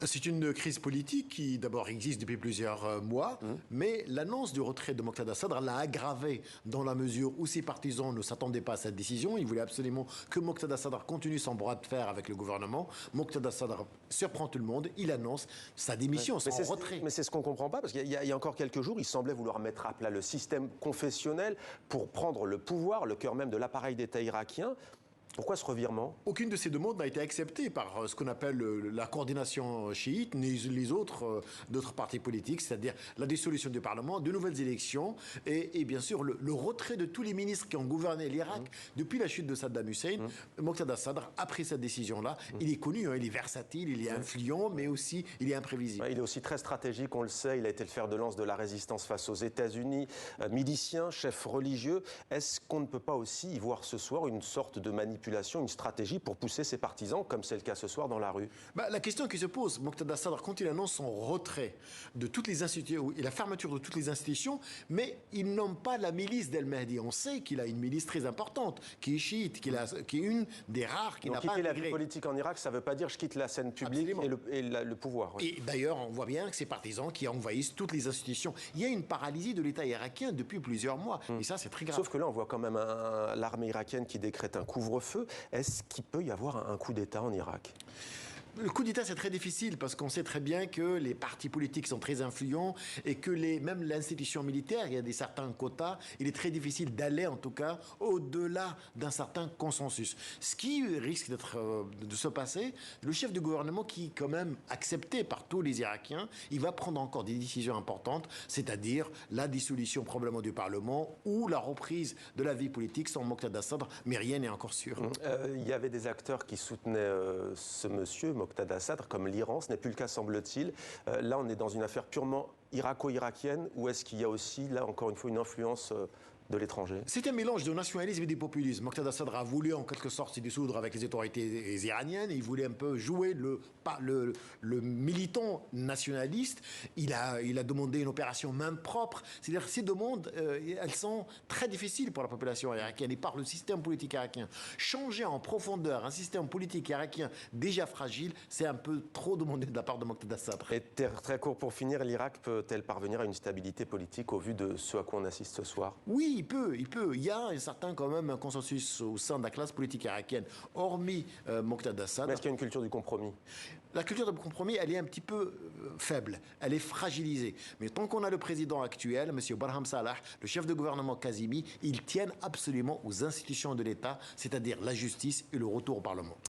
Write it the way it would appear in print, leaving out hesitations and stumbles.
C'est une crise politique qui d'abord existe depuis plusieurs mois, mais l'annonce du retrait de Moqtada Sadr l'a aggravée dans la mesure où ses partisans ne s'attendaient pas à cette décision. Ils voulaient absolument que Moqtada Sadr continue son bras de fer avec le gouvernement. Moqtada Sadr surprend tout le monde, il annonce sa démission, son retrait. Mais c'est ce qu'on ne comprend pas, parce qu'il y a encore quelques jours, il semblait vouloir mettre à plat le système confessionnel pour prendre le pouvoir, le cœur même de l'appareil d'État irakien. Pourquoi ce revirement? Aucune de ces demandes n'a été acceptée par ce qu'on appelle la coordination chiite, ni les autres d'autres partis politiques, c'est-à-dire la dissolution du Parlement, de nouvelles élections et bien sûr le retrait de tous les ministres qui ont gouverné l'Irak depuis la chute de Saddam Hussein. Moqtada Sadr a pris cette décision-là. Il est connu, il est versatile, il est influent, mais aussi il est imprévisible. Il est aussi très stratégique, on le sait. Il a été le fer de lance de la résistance face aux États-Unis, milicien, chef religieux. Est-ce qu'on ne peut pas aussi y voir ce soir une sorte de manipulation, une stratégie pour pousser ses partisans, comme c'est le cas ce soir dans la rue? La question qui se pose, Moqtada Sadr, quand il annonce son retrait de toutes les institutions et la fermeture de toutes les institutions, mais il nomme pas la milice d'El-Mahdi. On sait qu'il a une milice très importante, qui est chiite, qui est une des rares qui n'a pas intégré. Quitter la vie politique en Irak, ça ne veut pas dire je quitte la scène publique et le pouvoir. Oui. Et d'ailleurs, on voit bien que ces partisans qui envahissent toutes les institutions. Il y a une paralysie de l'État irakien depuis plusieurs mois. Et ça, c'est très grave. Sauf que là, on voit quand même l'armée irakienne qui décrète un couvre-feu. Est-ce qu'il peut y avoir un coup d'État en Irak ? Le coup d'État, c'est très difficile parce qu'on sait très bien que les partis politiques sont très influents et que même l'institution militaire, il y a certains quotas. Il est très difficile d'aller, en tout cas, au-delà d'un certain consensus. Ce qui risque de se passer, le chef du gouvernement qui est quand même accepté par tous les Irakiens, il va prendre encore des décisions importantes, c'est-à-dire la dissolution probablement du Parlement ou la reprise de la vie politique sans Moqtada Sadr, mais rien n'est encore sûr. Il y avait des acteurs qui soutenaient ce monsieur, Moqtada Sadr, comme l'Iran. Ce n'est plus le cas, semble-t-il. Là, on est dans une affaire purement irako-irakienne, ou est-ce qu'il y a aussi, là, encore une fois, une influence de l'étranger? C'est un mélange de nationalisme et de populisme. Moqtada Sadr a voulu en quelque sorte se dissoudre avec les autorités iraniennes. Il voulait un peu jouer le militant nationaliste. Il a demandé une opération main propre. C'est-à-dire ces demandes, elles sont très difficiles pour la population irakienne et par le système politique irakien. Changer en profondeur un système politique irakien déjà fragile, c'est un peu trop demandé de la part de Moqtada Sadr. Et très court pour finir, l'Irak peut-elle parvenir à une stabilité politique au vu de ce à quoi on assiste ce soir? Oui, il peut. Il y a un certain quand même un consensus au sein de la classe politique irakienne, hormis Moqtada Sadr. Mais est-ce qu'il y a une culture du compromis? La culture du compromis, elle est un petit peu faible, elle est fragilisée. Mais tant qu'on a le président actuel, M. Barham Salah, le chef de gouvernement Kazimi, ils tiennent absolument aux institutions de l'État, c'est-à-dire la justice et le retour au Parlement.